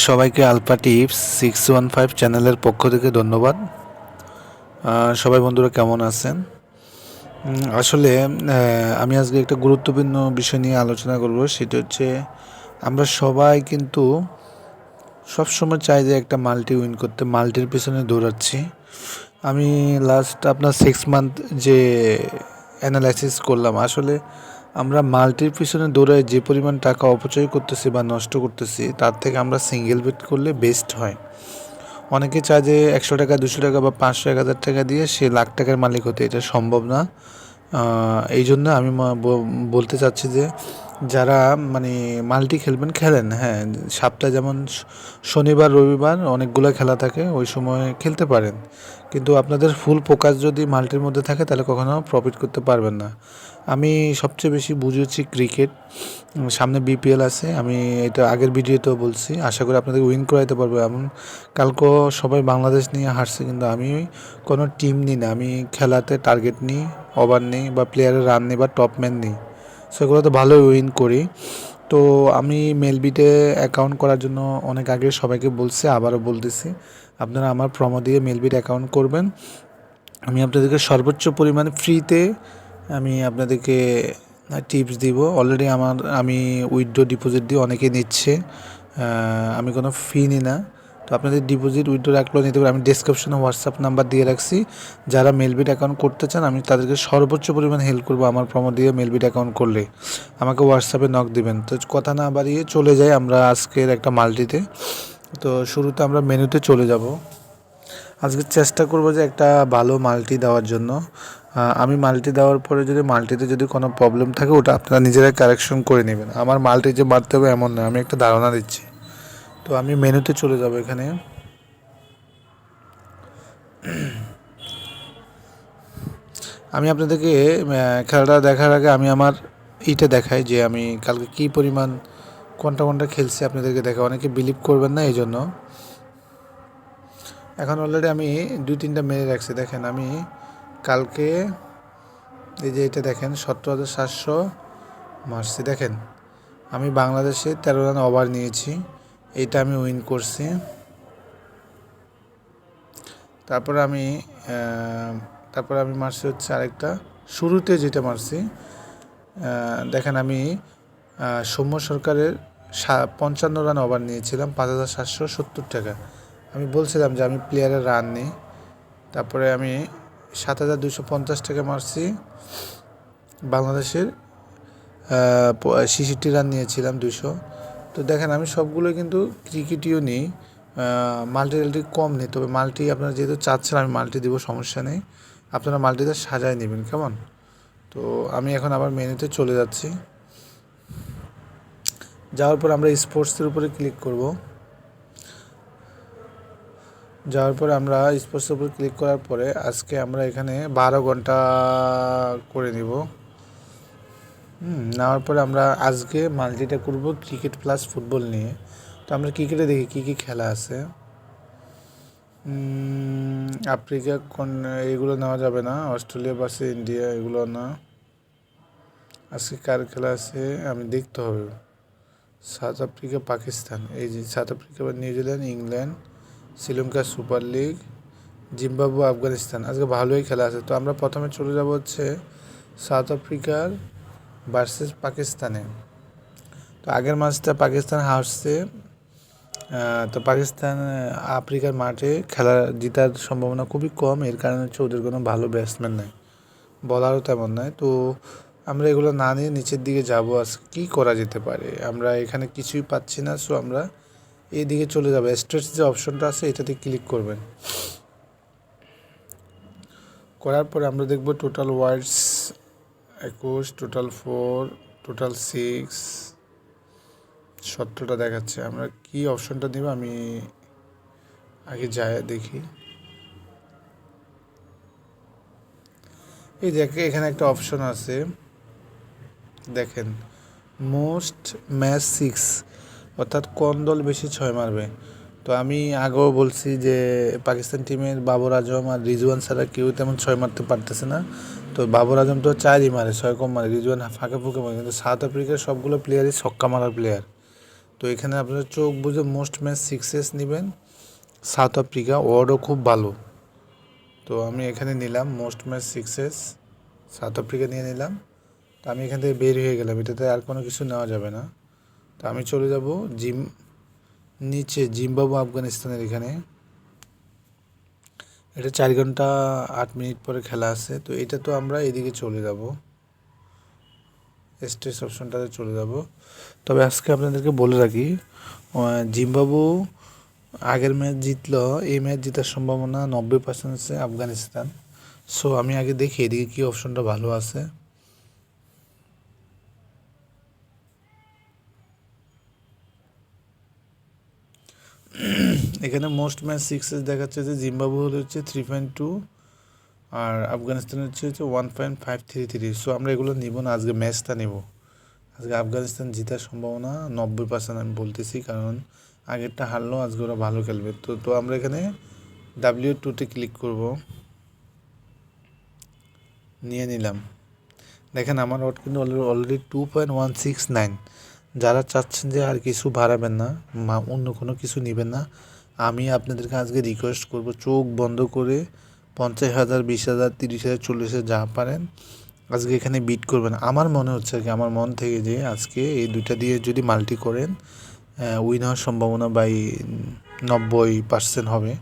সবাইকে alpha tips 615 চ্যানেলের পক্ষ থেকে ধন্যবাদ। সবাই বন্ধুরা কেমন আছেন? আসলে আমি আজকে একটা গুরুত্বপূর্ণ বিষয় নিয়ে আলোচনা করব। সেটা হচ্ছে আমরা সবাই কিন্তু সবসময় চাই যে একটা মাল্টি উইন করতে, মাল্টির পেছনে দৌড়াচ্ছি। আমি লাস্ট আপনার 6 মান্থ যে অ্যানালাইসিস করলাম, আসলে আমরা মাল্টির পিছনে দৌড়ায় যে পরিমাণ টাকা অপচয় করতেছি বা নষ্ট করতেছি, তার থেকে আমরা সিঙ্গেল বেট করলে বেস্ট হয়। অনেকে চায় যে 100 টাকা, 200 টাকা বা 500, 1000 টাকা দিয়ে সে লাখ টাকার মালিক হতে, এটা সম্ভব না। এই জন্য আমি বলতে চাচ্ছি যে যারা মানে মাল্টি খেলবেন খেলেন, হ্যাঁ, সপ্তাহে যেমন শনিবার রবিবার অনেকগুলো খেলা থাকে, ওই সময় খেলতে পারেন। কিন্তু আপনাদের ফুল ফোকাস যদি মাল্টির মধ্যে থাকে তাহলে কখনো প্রফিট করতে পারবেন না। আমি সবচেয়ে বেশি বুঝেছি ক্রিকেট। সামনে বিপিএল আছে, আমি এটা আগের ভিডিওতেও বলছি। আশা করি আপনাদের উইন করাইতে পারবো। এমন কালকেও সবাই বাংলাদেশ নিয়ে হারছে, কিন্তু আমি কোনো টিম নিই না, আমি খেলাতে টার্গেট নিই, ওভার নিই বা প্লেয়ারের রান নিই বা টপম্যান নিই, সেগুলো তো ভালোই উইন করি। তো আমি মেলবিটে অ্যাকাউন্ট করার জন্য অনেক আগে সবাইকে বলছি, আবারও বলতেছি, আপনারা আমার প্রমো দিয়ে মেলবিট অ্যাকাউন্ট করবেন। আমি আপনাদেরকে সর্বোচ্চ পরিমাণে ফ্রিতে আমি আপনাদেরকে টিপস দিব। অলরেডি আমি উইথড্র ডিপোজিট দিয়ে অনেকে নিচ্ছে, আমি কোনো ফি নিই না। তো আপনাদের ডিপোজিট উইথড্র রাখলেও নিতে পারে। আমি ডেসক্রিপশনে হোয়াটসঅ্যাপ নাম্বার দিয়ে রাখছি। যারা মেলবিট অ্যাকাউন্ট করতে চান আমি তাদেরকে সর্বোচ্চ পরিমাণ হেল্প করবো আমার প্রমো দিয়ে মেলবিট অ্যাকাউন্ট করলে। আমাকে হোয়াটসঅ্যাপে নক দিবেন। তো কথা না বাড়িয়ে চলে যাই আমরা আজকের একটা মাল্টিতে। তো শুরুতে আমরা মেনুতে চলে যাব। আজকে চেষ্টা করব যে একটা ভালো মাল্টি দেওয়ার জন্য। আমি মাল্টি দেওয়ার পরে যদি মাল্টিতে যদি কোনো প্রবলেম থাকে ওটা আপনারা নিজেরাই কারেকশন করে নেবেন। আমার মাল্টি যে মারতে হবে এমন নয়, আমি একটা ধারণা দিচ্ছি। তো আমি মেনুতে চলে যাব। এখানে আমি আপনাদেরকে খেলাটা দেখার আগে আমি আমার এইটা দেখাই যে আমি কালকে কী পরিমাণ কোনটা কোনটা খেলছি আপনাদেরকে দেখা। অনেকে বিলিভ করবেন না, এই জন্য। এখন অলরেডি আমি 2-3টা মেরে রাখছি। দেখেন আমি কালকে এই যে এটা দেখেন 17,700 মারছি। দেখেন আমি বাংলাদেশে 13 রান ওভার নিয়েছি, এইটা আমি উইন করছি। তারপরে আমি মারছি হচ্ছে আরেকটা, শুরুতে যেটা মারছি দেখেন আমি সৌম্য সরকারের 55 রান ওভার নিয়েছিলাম, 5,770 টাকা। আমি বলছিলাম যে আমি প্লেয়ারের রান নিই। তারপরে আমি 7,250 টাকা মারছি, বাংলাদেশের 66 রান নিয়েছিলাম 200। তো দেখেন আমি সবগুলো কিন্তু ক্রিকেটীয় নিই, মাল্টি কম নেই। তবে মাল্টি আপনারা যেহেতু চাচ্ছেন আমি মাল্টি দিব, সমস্যা নেই, আপনারা মাল্টিতে সাজায় নেবেন, কেমন? তো আমি এখন আবার মেনুতে চলে যাচ্ছি। যাওয়ার পর আমরা স্পোর্টসের উপরে ক্লিক করব। যাওয়ার পরে আমরা স্পোর্টসের উপর ক্লিক করার পরে আজকে আমরা এখানে 12 ঘন্টা করে নিব। নেওয়ার পরে আমরা আজকে মাল্টিটা করব ক্রিকেট প্লাস ফুটবল নিয়ে। তো আমরা ক্রিকেটে দেখি কী কী খেলা আছে। আফ্রিকা কোন এগুলো নেওয়া যাবে না, অস্ট্রেলিয়া ভার্সেস ইন্ডিয়া এগুলো না। আজকে কার খেলা আছে আমি দেখতে হবে। সাউথ আফ্রিকা পাকিস্তান, এই যে সাউথ আফ্রিকা বা New Zealand, England, Sri Lanka super league, Zimbabwe, Afghanistan, আজকে ভালোই খেলা আছে। তো আমরা প্রথমে চলে যাব হচ্ছে সাউথ আফ্রিকার ভার্সেস পাকিস্তানে। তো আগের ম্যাচটা পাকিস্তান হারছে। তো পাকিস্তান আফ্রিকার মাঠে খেলা জেতার সম্ভাবনা খুবই কম। এর কারণে হচ্ছে ওদের কোনো ভালো ব্যাটসম্যান নাই, বলারও তেমন নাই। তো আমরা এগুলো না নিয়ে নিচের দিকে যাব। আজকে কী করা যেতে পারে, আমরা এখানে কিছুই পাচ্ছি না। সো আমরা এই দিকে চলে যাব। স্ট্রেটস যে অপশনটা আছে এটাতে ক্লিক করবেন। করার পরে আমরা দেখব টোটাল ওয়ার্ডস 21, টোটাল 4, টোটাল 6, 17টা দেখাচ্ছে। আমরা কি অপশনটা নিব আমি আগে যাই দেখি। এই দেখে এখানে একটা অপশন আছে, দেখেন মোস্ট ম্যাচ 6, অর্থাৎ কোন দল বেশি 6 মারবে। তো আমি আগেও বলছি যে পাকিস্তান টিমের বাবর আজম আর রিজওয়ান ছাড়া কেউ তেমন 6 মারতে পারতেছে না। তো বাবর আজম তো 4ই মারে, 6 কম মারে, রিজওয়ান ফাঁকে ফুঁকে মারে। কিন্তু সাউথ আফ্রিকার সবগুলো প্লেয়ারই ছক্কা মারার প্লেয়ার। তো এখানে আপনারা চোখ বুঝে মোস্ট ম্যাচ সিক্সেস নেবেন। সাউথ আফ্রিকা ওয়ার্ডও খুব ভালো। তো আমি এখানে নিলাম most match sixes, south Africa নিয়ে নিলাম। তো আমি এখান থেকে বের হয়ে গেলাম, এটাতে আর কোনো কিছু নেওয়া যাবে না। তো আমি চলে যাব নিচে জিম্বাবু আফগানিস্তানের এখানে। এটা 4 ঘন্টা 8 মিনিট পরে খেলা আছে। তো এটা তো আমরা এদিকে চলে যাব, স্টেজ অপশনটাতে চলে যাব। তবে আজকে আপনাদেরকে বলে রাখি, জিম্বাবু আগের ম্যাচ জিতলো, এই ম্যাচ জেতার সম্ভাবনা 90% আছে আফগানিস্তান। সো আমি আগে দেখি এদিকে কী অপশনটা ভালো আছে। এখানে মোস্ট ম্যাচ সিক্সেস দেখাচ্ছে যে জিম্বাবু হচ্ছে 3.2 আর আফগানিস্তান হচ্ছে 1.533। সো আমরা এগুলো নিব না, আজকে ম্যাচটা নেব। আজকে আফগানিস্তান জেতার সম্ভাবনা 90% আমি বলতেছি, কারণ আগেরটা হারলেও আজকে ওরা ভালো খেলবে। তো আমরা এখানে W2তে ক্লিক করব, নিয়ে নিলাম। দেখেন আমার ওয়াট কিন্তু অলরেডি 2.169। যারা চাচ্ছেন যে আর কিছু বাড়াবেন না, অন্য কোনো কিছু নেবেন না, আমি আপনাদেরকে আজকে রিকোয়েস্ট করব চোখ বন্ধ করে 50,000, 20,000, 30,000, 40,000 যা পারেন আজকে এখানে বিট করবেন। আমার মনে হচ্ছে আর কি, আমার মন থেকে যে আজকে এই দুইটা দিয়ে যদি মাল্টি করেন উইন হওয়ার সম্ভাবনা বাই 90% হবে।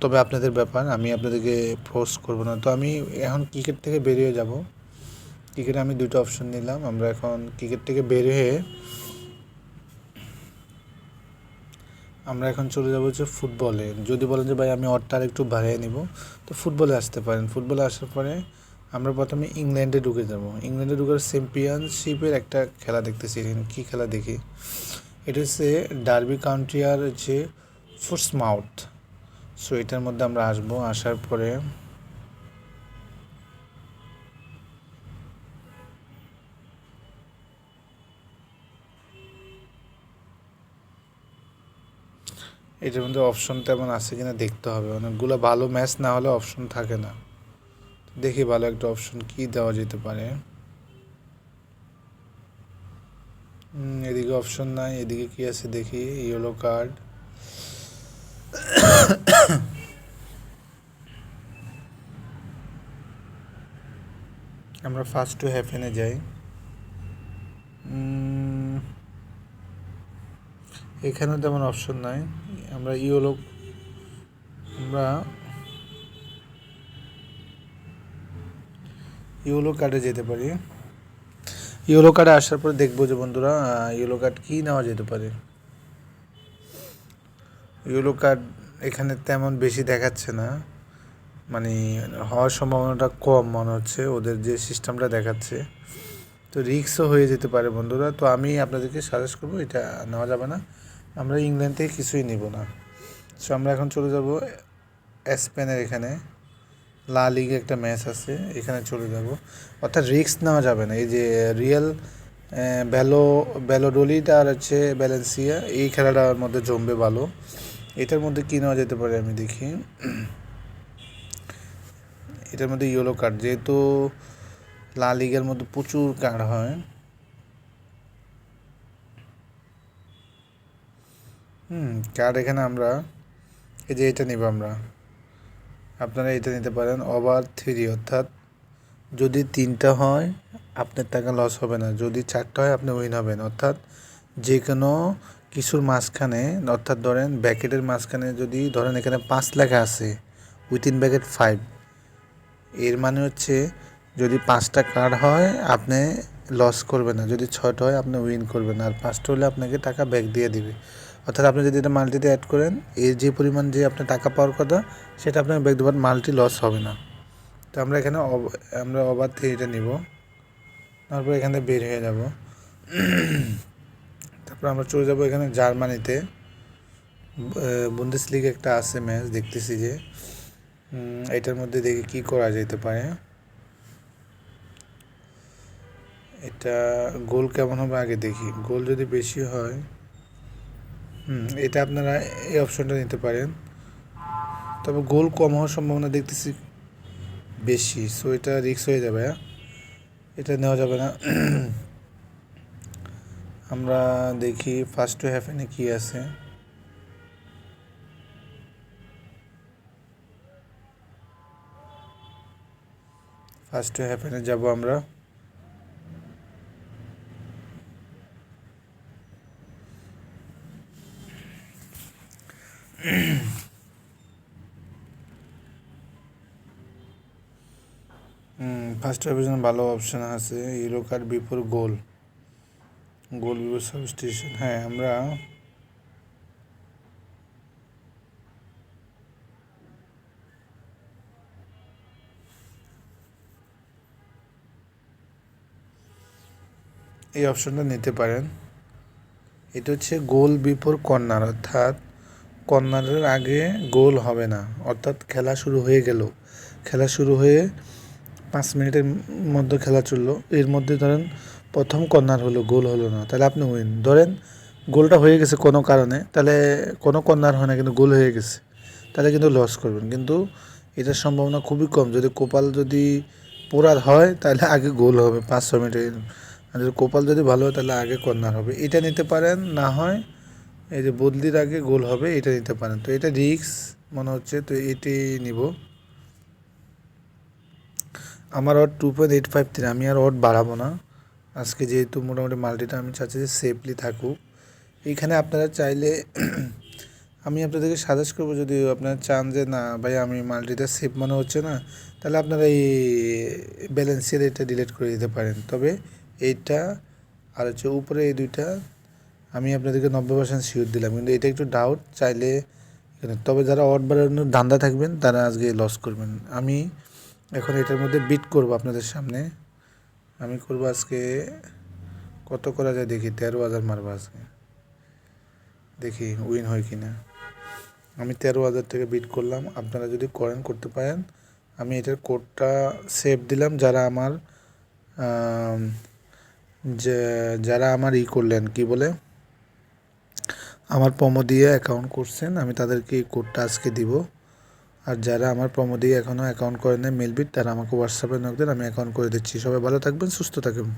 তবে আপনাদের ব্যাপার, আমি আপনাদেরকে ফোর্স করব না। তো আমি এখন ক্রিকেট থেকে বেরিয়ে যাব। ক্রিকেটে আমি দুটো অপশন নিলাম। আমরা এখন ক্রিকেট থেকে বের হয়ে আমরা এখন চলে যাব হচ্ছে ফুটবলে। যদি বলেন যে ভাই আমি অডটা আর একটু বাড়িয়ে নিব, তো ফুটবলে আসতে পারেন। ফুটবলে আসার পরে আমরা প্রথমে ইংল্যান্ডে ঢুকে যাব। ইংল্যান্ডে ঢুকার চ্যাম্পিয়নশিপের একটা খেলা দেখতেছি। কী খেলা দেখি, এটা হচ্ছে ডার্বি কাউন্টি আর হচ্ছে ফুটসমাউথ। সো এটার মধ্যে আমরা আসবো। আসার পরে এটার মধ্যে অপশন তেমন আছে কিনা দেখতে হবে, অনেকগুলো ভালো ম্যাচ না হলে অপশন থাকে না। দেখি ভালো একটা অপশন কি দেওয়া যেতে পারে। এদিকে অপশন নাই, এদিকে কি আছে দেখি। ইয়েলো কার্ড, আমরা ফার্স্ট টু হ্যাপেনে যাই। এখানেও তেমন অপশন নাই। আমরা ইয়েলো কার্ডে যেতে পারি। ইয়েলো কার্ডে আসার পরে দেখবো যে বন্ধুরা ইয়েলো কার্ড কী নেওয়া যেতে পারে। ইয়েলো কার্ড এখানে তেমন বেশি দেখাচ্ছে না, মানে হওয়ার সম্ভাবনাটা কম মনে হচ্ছে ওদের যে সিস্টেমটা দেখাচ্ছে। তো রিস্কও হয়ে যেতে পারে বন্ধুরা। তো আমি আপনাদেরকে সাজেস্ট করবো এটা নেওয়া যাবে না, আমরা ইংল্যান্ড থেকে কিছুই নিব না। সো আমরা এখন চলে যাব স্পেনের। এখানে লা লিগে একটা ম্যাচ আছে, এখানে চলে যাব। অর্থাৎ রিস্ক নেওয়া যাবে না। এই যে রিয়াল ভ্যালোডোলিড আর হচ্ছে ভ্যালেন্সিয়া, এই খেলাটার মধ্যে জমবে ভালো। এটার মধ্যে কী নেওয়া যেতে পারে আমি দেখি। এটার মধ্যে ইয়েলো কার্ড, যেহেতু লা লিগার মধ্যে প্রচুর কার্ড হয়। কার্ড এখানে আমরা এই যে এটা নিব আমরা, আপনারা এটা নিতে পারেন ওভার 3। অর্থাৎ যদি 3টা হয় আপনার টাকা লস হবে না, যদি 4টা হয় আপনি উইন হবেন। অর্থাৎ যে কোনো কিছুর মাঝখানে, অর্থাৎ ধরেন ব্যাকেটের মাঝখানে যদি ধরেন এখানে 5 লেখা আছে, উইথিন ব্যাকেট 5, এর মানে হচ্ছে যদি 5টা কার্ড হয় আপনি লস করবেন না, যদি 6টা হয় আপনি উইন করবেন, আর 5টা হলে আপনাকে টাকা ব্যাক দিয়ে দিবে। অর্থাৎ আপনি যদি এটা মাল্টিতে অ্যাড করেন, এর যে পরিমাণ যে আপনার টাকা পাওয়ার কথা সেটা আপনাকে ব্যাক দেবেন, মাল্টি লস হবে না। তো আমরা এখানে আমরা ওভার 3টা নিব, তারপর এখানে বের হয়ে যাব। তারপর আমরা চলে যাব এখানে জার্মানিতে। বুন্দেসলিগা একটা আছে ম্যাচ দেখতেছি যে, এটার মধ্যে দেখি কি করা যেতে পারে। এটা গোল কেমন হবে আগে দেখি। গোল যদি বেশি হয়, এটা আপনারা এই অপশনটা নিতে পারেন। তবে গোল কম হওয়ার সম্ভাবনা দেখতেছি বেশি, সো এটা রিস্ক হয়ে যাবে। এটা নেওয়া যাবে না। আমরা দেখি ফার্স্ট টু হ্যাপেনে কি আছে। ফার্স্ট টু হ্যাপেনে যাব আমরা। ফার্স্ট টু জন্য ভালো অপশান আছে, ইউরো কার্ড বিফোর গোল, গোল বিফোর সাবস্টিটিউশন। হ্যাঁ, আমরা এই অপশনটা নিতে পারেন। এটা হচ্ছে গোল বিফোর কর্নার, অর্থাৎ কর্নারের আগে গোল হবে না, অর্থাৎ খেলা শুরু হয়ে গেল, খেলা শুরু হয়ে 5 মিনিটের মধ্যে খেলা চললো, এর মধ্যে ধরেন প্রথম কর্নার হলো, গোল হলো না, তাহলে আপনি উইন। ধরেন গোলটা হয়ে গেছে কোনো কারণে, তাহলে কোনো কর্নার হয় না কিন্তু গোল হয়ে গেছে, তাহলে কিন্তু লস করবেন। কিন্তু এটার সম্ভাবনা খুবই কম, যদি কপাল যদি পোড়া হয় তাহলে আগে গোল হবে 5-6 মিনিটের, আর যদি কপাল যদি ভালো হয় তাহলে আগে কর্নার হবে। এটা নিতে পারেন, না হয় এই যে বদলির আগে গোল হবে, এটা নিতে পারেন। তো এটা রিস্ক মনে হচ্ছে, তো এটি নিব। আমার অড 2.853, আমি আর অড বাড়াবো না আজকে, যেহেতু মোটামুটি মাল্টিটা আমি চাচ্ছি যে সেফলি থাকুক। এইখানে আপনারা চাইলে আমি আপনাদেরকে সাজেস্ট করবো, যদি আপনারা চান যে না ভাই আমি মাল্টিটা সেফ মনে হচ্ছে না, তাহলে আপনারা এই ব্যালেন্সের এটা ডিলিট করে দিতে পারেন। তবে এইটা আর হচ্ছে উপরে এই দুইটা আমি আপনাদেরকে 90% শিওর দিলাম, কিন্তু এটা একটু ডাউট, চাইলে তবে যারা অড বাড়ানোর ধান্দা থাকবেন তারা আজকে লস করবেন। আমি এখন এটার মধ্যে বিট করব আপনাদের সামনে, আমি করব আজকে কত করা যায় দেখি, 13,000 মারবো আজকে, দেখি উইন হয় কি না। আমি 13,000 থেকে বিট করলাম, আপনারা যদি করেন করতে পারেন। আমি এটার কোডটা সেভ দিলাম, যারা আমার করলেন কি বলে, আমার প্রোমো দিয়ে অ্যাকাউন্ট করছেন, আমি তাদেরকে এই কোডটা আজকে দিব। আর যারা আমার প্রোমো দিয়ে এখনও অ্যাকাউন্ট করে নেয় মেলবিট, তারা আমাকে হোয়াটসঅ্যাপে নক দেন, আমি অ্যাকাউন্ট করে দিচ্ছি। সবাই ভালো থাকবেন, সুস্থ থাকবেন।